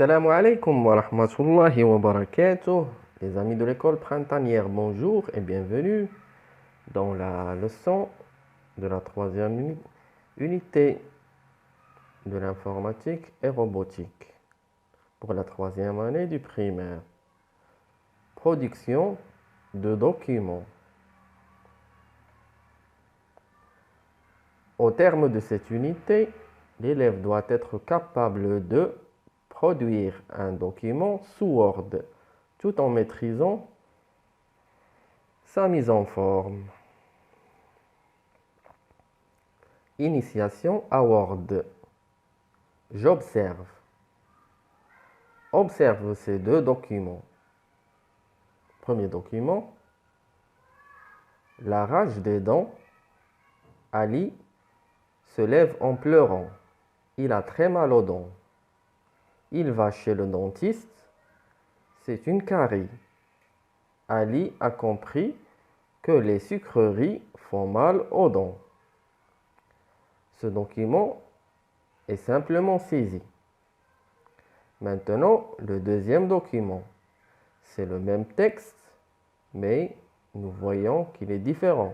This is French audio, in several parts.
Assalamu alaikum wa rahmatullahi wa barakatuh. Les amis de l'école printanière, bonjour et bienvenue dans la leçon de la troisième unité de l'informatique et robotique pour la troisième année du primaire. Production de documents. Au terme de cette unité, l'élève doit être capable de produire un document sous Word tout en maîtrisant sa mise en forme. Initiation à Word. J'observe. Observe ces deux documents. Premier document. La rage des dents. Ali se lève en pleurant. Il a très mal aux dents. Il va chez le dentiste. C'est une carie. Ali a compris que les sucreries font mal aux dents. Ce document est simplement saisi. Maintenant, le deuxième document. C'est le même texte, mais nous voyons qu'il est différent.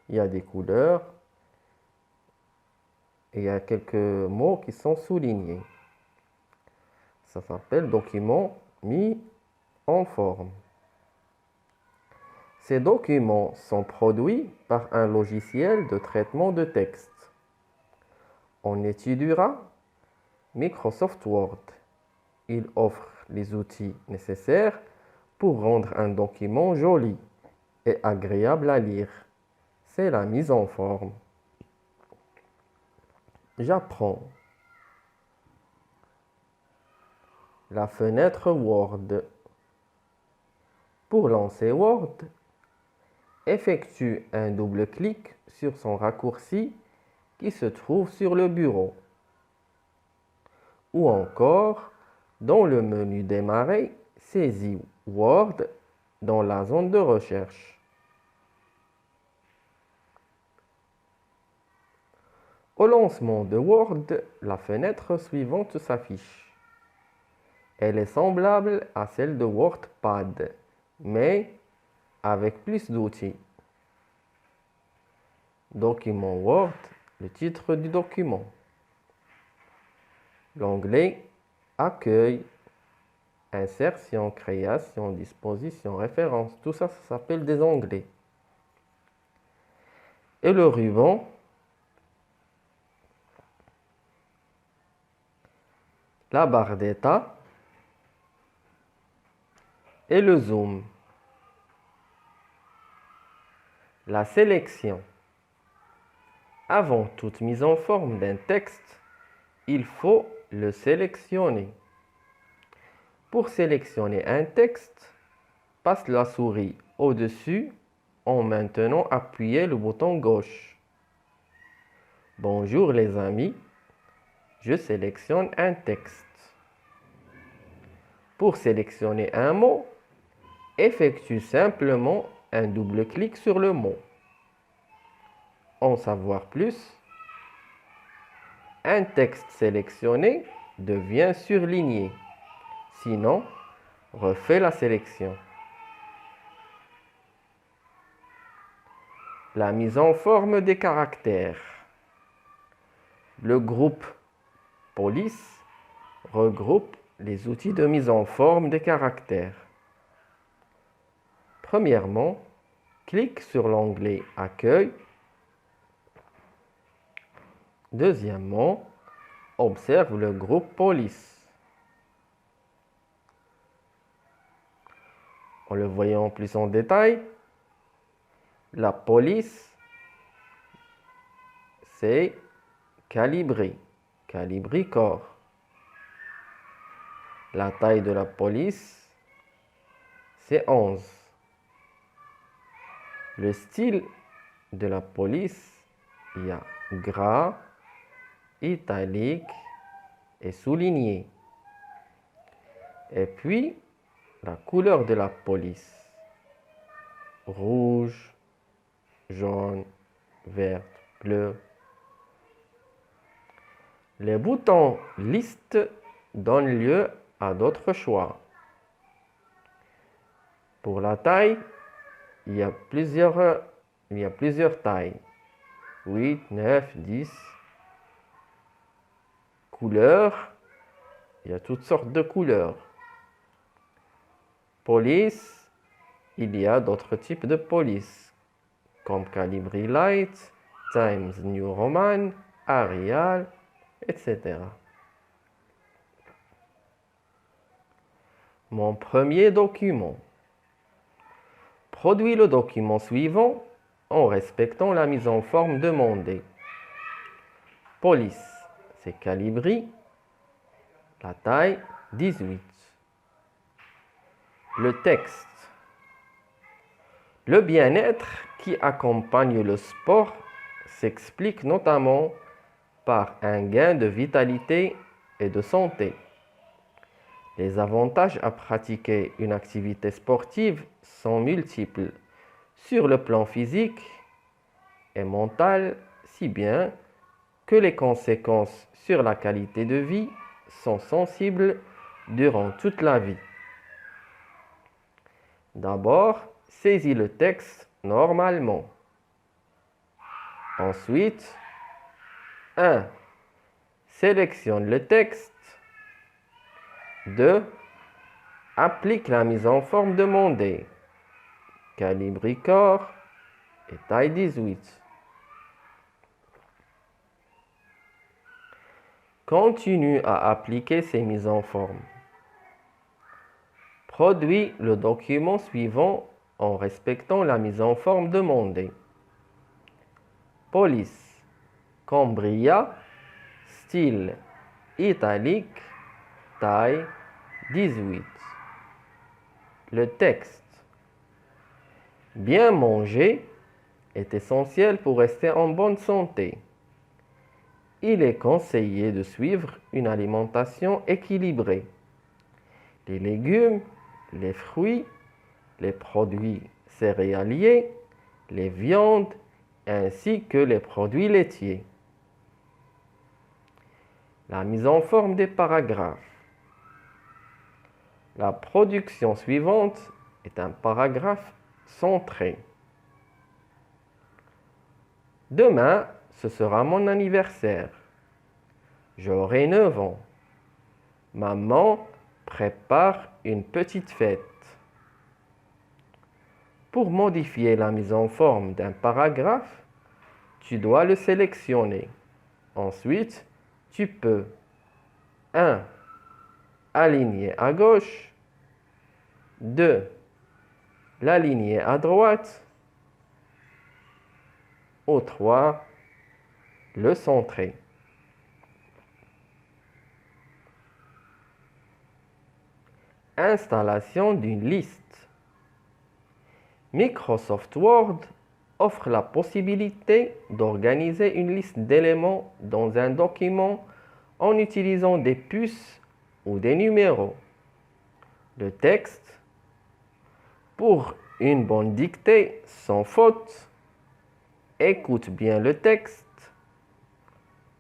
Il y a des couleurs et il y a quelques mots qui sont soulignés. Ça s'appelle document mis en forme. Ces documents sont produits par un logiciel de traitement de texte. On étudiera Microsoft Word. Il offre les outils nécessaires pour rendre un document joli et agréable à lire. C'est la mise en forme. J'apprends. La fenêtre Word. Pour lancer Word, effectue un double clic sur son raccourci qui se trouve sur le bureau. Ou encore, dans le menu Démarrer, saisis Word dans la zone de recherche. Au lancement de Word, la fenêtre suivante s'affiche. Elle est semblable à celle de WordPad, mais avec plus d'outils. Document Word, le titre du document. L'onglet Accueil, Insertion, Création, Disposition, Référence, tout ça, ça s'appelle des onglets. Et le ruban, la barre d'état et le zoom. La sélection. Avant toute mise en forme d'un texte, il faut le sélectionner. Pour sélectionner un texte, passe la souris au-dessus en maintenant appuyé le bouton gauche. Bonjour les amis, je sélectionne un texte. Pour sélectionner un mot, effectue simplement un double clic sur le mot. En savoir plus, un texte sélectionné devient surligné. Sinon, refais la sélection. La mise en forme des caractères. Le groupe police regroupe les outils de mise en forme des caractères. Premièrement, clique sur l'onglet Accueil. Deuxièmement, observe le groupe police. En le voyant plus en détail, la police, c'est calibri, calibricor. La taille de la police, c'est 11. Le style de la police, il y a gras, italique et souligné. Et puis, la couleur de la police, rouge, jaune, vert, bleu. Les boutons liste donne lieu à d'autres choix. Pour la taille, il y a plusieurs tailles. 8, 9, 10. Couleurs, il y a toutes sortes de couleurs. Police, il y a d'autres types de police, comme Calibri Light, Times New Roman, Arial, etc. Mon premier document. Produis le document suivant en respectant la mise en forme demandée. Police, c'est Calibri, la taille 18. Le texte. Le bien-être qui accompagne le sport s'explique notamment par un gain de vitalité et de santé. Les avantages à pratiquer une activité sportive sont multiples sur le plan physique et mental, si bien que les conséquences sur la qualité de vie sont sensibles durant toute la vie. D'abord, saisis le texte normalement. Ensuite, 1. Sélectionne le texte. 2. Applique la mise en forme demandée. Calibri corps et taille 18. Continue à appliquer ces mises en forme. Produis le document suivant en respectant la mise en forme demandée. Police, Cambria, style italique, taille 18. Le texte. Bien manger est essentiel pour rester en bonne santé. Il est conseillé de suivre une alimentation équilibrée. Les légumes, les fruits, les produits céréaliers, les viandes ainsi que les produits laitiers. La mise en forme des paragraphes. La production suivante est un paragraphe centré. Demain, ce sera mon anniversaire. J'aurai 9 ans. Maman prépare une petite fête. Pour modifier la mise en forme d'un paragraphe, tu dois le sélectionner. Ensuite, tu peux 1. Aligner à gauche. 2. L'aligner à droite. Ou 3. Le centrer. Installation d'une liste. Microsoft Word offre la possibilité d'organiser une liste d'éléments dans un document en utilisant des puces ou des numéros. Le texte. Pour une bonne dictée sans faute, écoute bien le texte,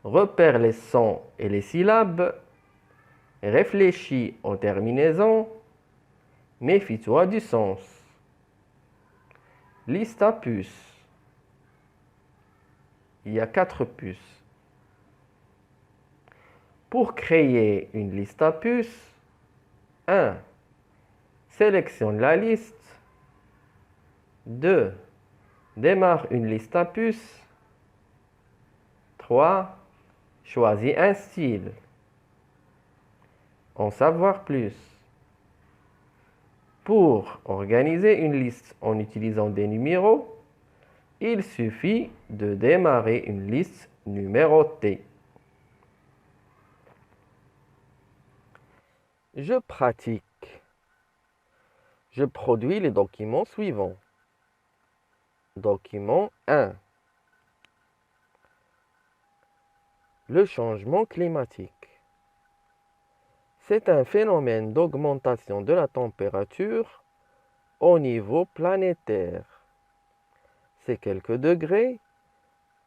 repère les sons et les syllabes, réfléchis aux terminaisons, méfie-toi du sens. Liste à puces. Il y a 4 puces. Pour créer une liste à puces, 1. Sélectionne la liste. 2. Démarre une liste à puces. 3. Choisis un style. En savoir plus. Pour organiser une liste en utilisant des numéros, il suffit de démarrer une liste numérotée. Je pratique. Je produis les documents suivants. Document 1. Le changement climatique. C'est un phénomène d'augmentation de la température au niveau planétaire. Ces quelques degrés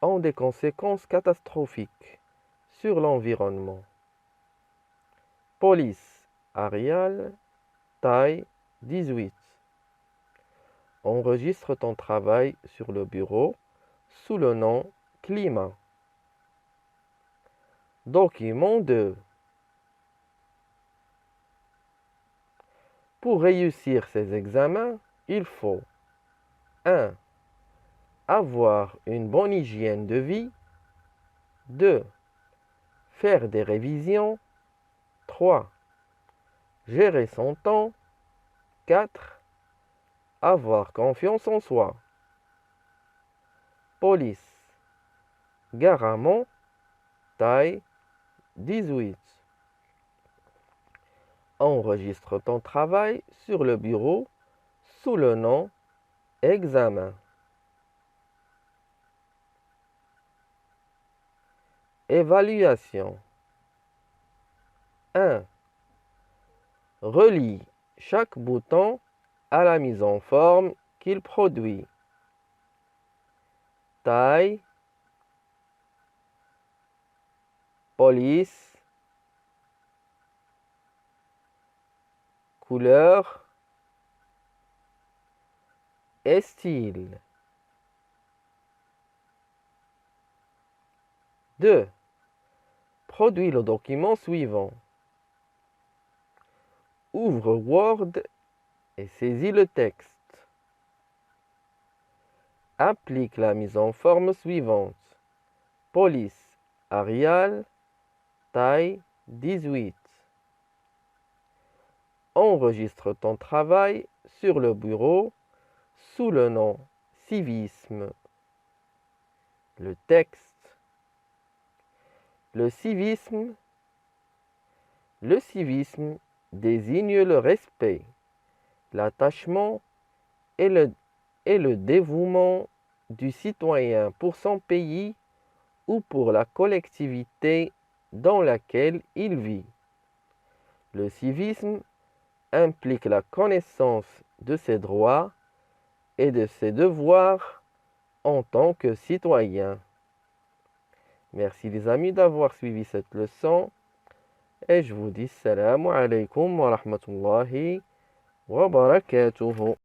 ont des conséquences catastrophiques sur l'environnement. Police, Arial, taille 18. Enregistre ton travail sur le bureau sous le nom climat. Document 2. Pour réussir ces examens, il faut 1. Avoir une bonne hygiène de vie. 2. Faire des révisions. 3. Gérer son temps. 4. Avoir confiance en soi. Police. Garamond, taille 18. Enregistre ton travail sur le bureau sous le nom examen. Évaluation. 1. Relie chaque bouton à la mise en forme qu'il produit. Taille, police, couleur et style. 2. Produis le document suivant. Ouvre Word et saisis le texte. Applique la mise en forme suivante. Police, Arial, taille 18. Enregistre ton travail sur le bureau sous le nom civisme. Le texte. Le civisme désigne le respect, l'attachement et le dévouement du citoyen pour son pays ou pour la collectivité dans laquelle il vit. Le civisme implique la connaissance de ses droits et de ses devoirs en tant que citoyen. Merci les amis d'avoir suivi cette leçon et je vous dis salam alaikum wa rahmatullahi wa barakatuhu.